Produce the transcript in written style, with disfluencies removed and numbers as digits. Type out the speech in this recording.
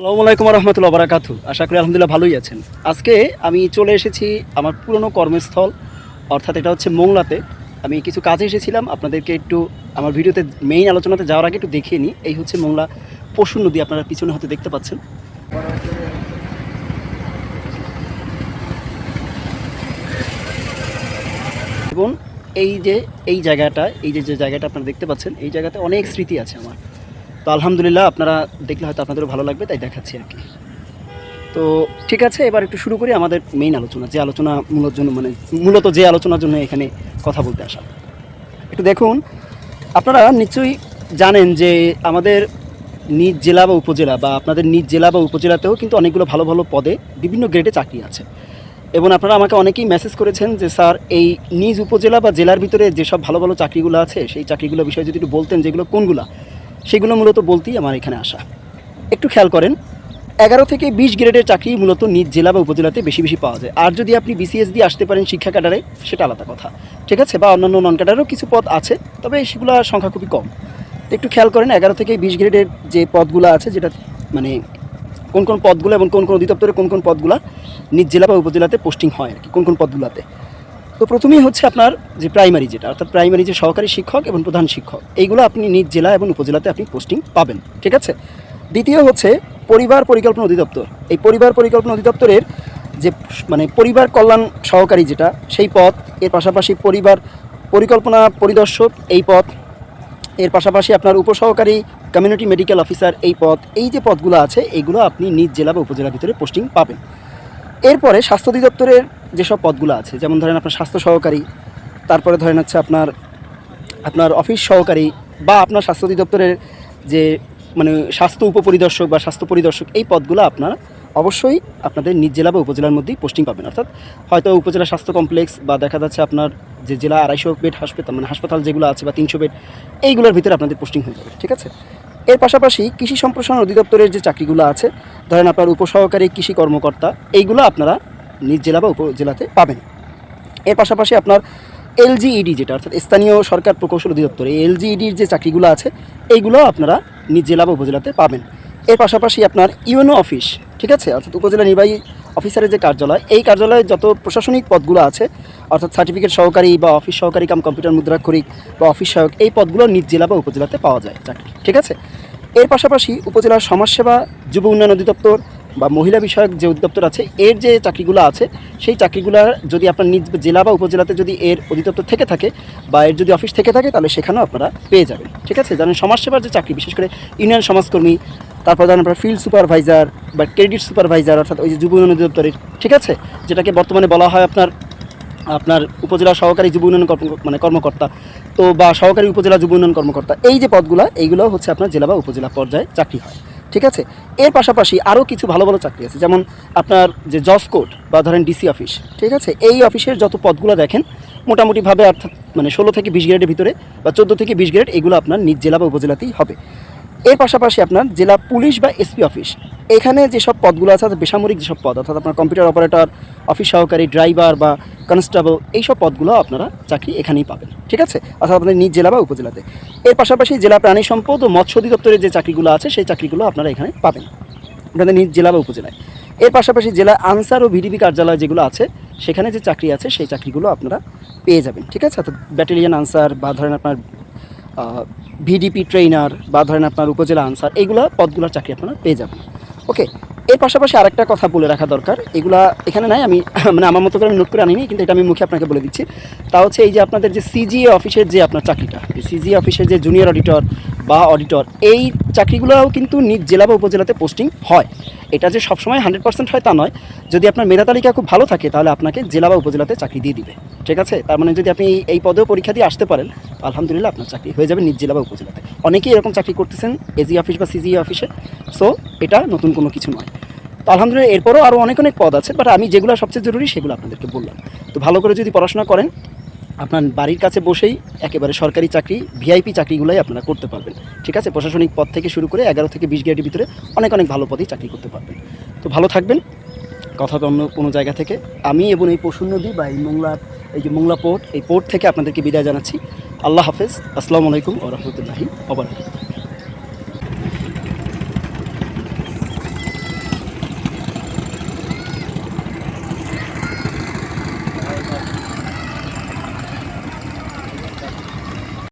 আসসালামু আলাইকুম রহমতুল্লাহ বারাকাতু। আশা করি আলহামদুলিল্লাহ ভালোই আছেন। আজকে আমি চলে এসেছি আমার পুরনো কর্মস্থল, অর্থাৎ এটা হচ্ছে মোংলাতে। আমি কিছু কাজে এসেছিলাম, আপনাদেরকে একটু আমার ভিডিওতে মেইন আলোচনাতে যাওয়ার আগে একটু দেখিয়ে নিই। এই হচ্ছে মোংলা পশুর নদী, আপনারা পিছনে হয়তো দেখতে পাচ্ছেন। এবং এই জায়গাটা, যে জায়গাটা আপনারা দেখতে পাচ্ছেন, এই জায়গাতে অনেক স্মৃতি আছে আমার। তো আলহামদুলিল্লাহ আপনারা দেখলে হয়তো আপনাদেরও ভালো লাগবে, তাই দেখাচ্ছি আর কি। তো ঠিক আছে, এবার একটু শুরু করি আমাদের মেইন আলোচনা, যে আলোচনা মূলত যে আলোচনার জন্য এখানে কথা বলতে আসা। একটু দেখুন, আপনারা নিশ্চয়ই জানেন যে আমাদের নিজ জেলা বা উপজেলা, বা আপনাদের নিজ জেলা বা উপজেলাতেও কিন্তু অনেকগুলো ভালো ভালো পদে বিভিন্ন গ্রেডে চাকরি আছে। এবং আপনারা আমাকে অনেকেই মেসেজ করেছেন যে স্যার, এই নিজ উপজেলা বা জেলার ভিতরে যেসব ভালো ভালো চাকরিগুলো আছে, সেই চাকরিগুলো বিষয়ে যদি একটু বলতেন, যেগুলো কোনগুলো, সেগুলো মূলত বলতেই আমার এখানে আসা। একটু খেয়াল করেন, 11 থেকে 20 গ্রেডের চাকরি মূলত নিজ জেলা বা উপজেলাতে বেশি বেশি পাওয়া যায়। আর যদি আপনি বিসিএস দিয়ে আসতে পারেন শিক্ষা ক্যাডারে, সেটা আলাদা কথা, ঠিক আছে, বা অন্যান্য নন ক্যাডারেও কিছু পদ আছে, তবে সেগুলো সংখ্যা খুবই কম। তো একটু খেয়াল করেন, 11 থেকে 20 গ্রেডের যে পদগুলো আছে, যেটা মানে কোন কোন পদগুলো এবং কোন কোন অধিদপ্তরে কোন কোন পদগুলো নিজ জেলা বা উপজেলাতে পোস্টিং হয় আর কি, কোন কোন পদগুলোতে। তো প্রথমেই হচ্ছে আপনার যে প্রাইমারি, যেটা অর্থাৎ প্রাইমারি যে সহকারী শিক্ষক এবং প্রধান শিক্ষক, এইগুলো আপনি নিজ জেলা এবং উপজেলাতে আপনি পোস্টিং পাবেন, ঠিক আছে। দ্বিতীয় হচ্ছে পরিবার পরিকল্পনা অধিদপ্তর। এই পরিবার পরিকল্পনা অধিদপ্তরের যে পরিবার কল্যাণ সহকারী, যেটা সেই পদ, এর পাশাপাশি পরিবার পরিকল্পনা পরিদর্শক এই পদ, এর পাশাপাশি আপনার উপসহকারী কমিউনিটি মেডিকেল অফিসার এই পদ, এই যে পদগুলো আছে, এইগুলো আপনি নিজ জেলা বা উপজেলার ভিতরে পোস্টিং পাবেন। এরপরে স্বাস্থ্য অধিদপ্তরের যেসব পদগুলো আছে, যেমন ধরেন আপনার স্বাস্থ্য সহকারী, তারপরে ধরেন হচ্ছে আপনার অফিস সহকারী, বা আপনার স্বাস্থ্য অধিদপ্তরের যে স্বাস্থ্য উপপরিদর্শক বা স্বাস্থ্য পরিদর্শক, এই পদগুলো আপনারা অবশ্যই আপনাদের নিজ জেলা বা উপজেলার মধ্যেই পোস্টিং পাবেন। অর্থাৎ হয়তো উপজেলা স্বাস্থ্য কমপ্লেক্স, বা দেখা যাচ্ছে আপনার যে জেলা 250 বেড হাসপাতাল যেগুলো আছে, বা 300 বেড, এইগুলোর ভিতরে আপনাদের পোস্টিং হয়ে যাবে, ঠিক আছে। এর পাশাপাশি কৃষি সম্প্রসারণ অধিদপ্তরের যে চাকরিগুলো আছে, ধরেন আপনার উপসহকারী কৃষি কর্মকর্তা, এইগুলো আপনারা নিজ জেলা বা উপজেলাতে পাবেন। এর পাশাপাশি আপনার এলজিইডি, যেটা অর্থাৎ স্থানীয় সরকার প্রকৌশল অধিদপ্তর, এই এলজিইডির যে চাকরিগুলো আছে, এইগুলো আপনারা নিজ জেলা বা উপজেলাতে পাবেন। এর পাশাপাশি আপনার ইউএনও অফিস, ঠিক আছে, অর্থাৎ উপজেলা নির্বাহী অফিসারের যে কার্যালয়, এই কার্যালয়ে যত প্রশাসনিক পদগুলো আছে, অর্থাৎ সার্টিফিকেট সহকারী বা অফিস সহকারী কাম কম্পিউটার মুদ্রাক্ষরিক বা অফিস সহায়ক, এই পদগুলো নিজ জেলা বা উপজেলাতে পাওয়া যায় চাকরি, ঠিক আছে। এর পাশাপাশি উপজেলার সমাজসেবা যুব উন্নয়ন অধিদপ্তর বা মহিলা বিষয়ক যে অধিদপ্তর আছে, এর যে চাকরিগুলো আছে, সেই চাকরিগুলো যদি আপনার নিজ জেলা বা উপজেলাতে যদি এর অধিদপ্তর থেকে থাকে, বা এর যদি অফিস থেকে থাকে, তাহলে সেখানেও আপনারা পেয়ে যাবেন, ঠিক আছে। জানেন সমাজসেবার যে চাকরি, বিশেষ করে ইউনিয়ন সমাজকর্মী, তারপর ধরেন আপনার ফিল্ড সুপারভাইজার বা ক্রেডিট সুপারভাইজার, অর্থাৎ ওই যে যুব উন্নয়ন অধিদপ্তরের, ঠিক আছে, যেটাকে বর্তমানে বলা হয় আপনার উপজেলা সহকারী যুব উন্নয়ন কর্মকর্তা, তো বা সহকারী উপজেলা যুব উন্নয়ন কর্মকর্তা, এই যে পদগুলো, এইগুলো হচ্ছে আপনার জেলা বা উপজেলা পর্যায়ে চাকরি হয়, ঠিক আছে। এর পাশাপাশি আরও কিছু ভালো ভালো চাকরি আছে, যেমন আপনার যে জজ কোর্ট বা ধরেন ডিসি অফিস, ঠিক আছে, এই অফিসের যত পদগুলো দেখেন মোটামুটিভাবে, অর্থাৎ 16 থেকে 20 গ্রেডের ভিতরে, বা 14 থেকে 20 গ্রেড, এগুলো আপনার নিজ জেলা বা উপজেলাতেই হবে। এর পাশাপাশি আপনার জেলা পুলিশ বা এসপি অফিস, এখানে যেসব পদগুলো আছে, বেসামরিক যেসব পদ, অর্থাৎ আপনার কম্পিউটার অপারেটর, অফিস সহকারী, ড্রাইভার বা কনস্টেবল, এইসব পদগুলো আপনারা চাকরি এখানেই পাবেন, ঠিক আছে, অর্থাৎ আপনাদের নিজ জেলা বা উপজেলাতে। এর পাশাপাশি জেলা প্রাণী সম্পদ ও মৎস্য অধিদপ্তরের যে চাকরিগুলো আছে, সেই চাকরিগুলো আপনারা এখানে পাবেন আপনাদের নিজ জেলা বা উপজেলায়। এর পাশাপাশি জেলা আনসার ও ভিডিপি কার্যালয় যেগুলো আছে, সেখানে যে চাকরি আছে, সেই চাকরিগুলো আপনারা পেয়ে যাবেন, ঠিক আছে। অর্থাৎ ব্যাটালিয়ন আনসার, বা ধরেন আপনার ভিডিপি ট্রেনার, বা ধরেন আপনার উপজেলা আনসার, এইগুলো পদগুলোর চাকরি আপনারা পেয়ে যাবেন, ওকে। এর পাশাপাশি আরেকটা কথা বলে রাখা দরকার, এগুলা এখানে নাই, আমি আমার মতো করে আমি নোট করে আনিনি, কিন্তু এটা আমি মুখে আপনাকে বলে দিচ্ছি। তা হচ্ছে এই যে আপনাদের যে সিজিএ অফিসের যে আপনার চাকরিটা, এই সিজিএ অফিসের যে জুনিয়র অডিটর বা অডিটর, এই চাকরিগুলোও কিন্তু নিজ জেলা বা উপজেলাতে পোস্টিং হয়। এটা যে সবসময় 100% হয় তা নয়, যদি আপনার মেধা তালিকা খুব ভালো থাকে, তাহলে আপনাকে জেলা বা উপজেলাতে চাকরি দিয়ে দিবে, ঠিক আছে। তার মানে যদি আপনি এই পদেও পরীক্ষা দিয়ে আসতে পারেন, আলহামদুলিল্লাহ আপনার চাকরি হয়ে যাবে নিজ জেলা বা উপজেলাতে। অনেকেই এরকম চাকরি করতেছেন এজি অফিস বা সিজিএ অফিসে, সো এটা নতুন কোনো কিছু নয়। তো আলহামদুলিল্লাহ এরপরও আরও অনেক অনেক পদ আছে, বাট আমি যেগুলো সবচেয়ে জরুরি সেগুলো আপনাদেরকে বললাম। তো ভালো করে যদি পড়াশোনা করেন, আপনার বাড়ির কাছে বসেই একেবারে সরকারি চাকরি, ভিআইপি চাকরিগুলোই আপনারা করতে পারবেন, ঠিক আছে। প্রশাসনিক পদ থেকে শুরু করে 11 থেকে 20 গ্রেডের ভিতরে অনেক অনেক ভালো পদেই চাকরি করতে পারবেন। তো ভালো থাকবেন, কথা হবে অন্য কোনো জায়গা থেকে। আমি এবং এই পশুর নদী বা এই যে মোংলা পোর্ট, এই পোর্ট থেকে আপনাদেরকে বিদায় জানাচ্ছি। আল্লাহ হাফেজ, আসসালামু আলাইকুম ওয়া রাহমাতুল্লাহি ওয়া বারাকাতুহু।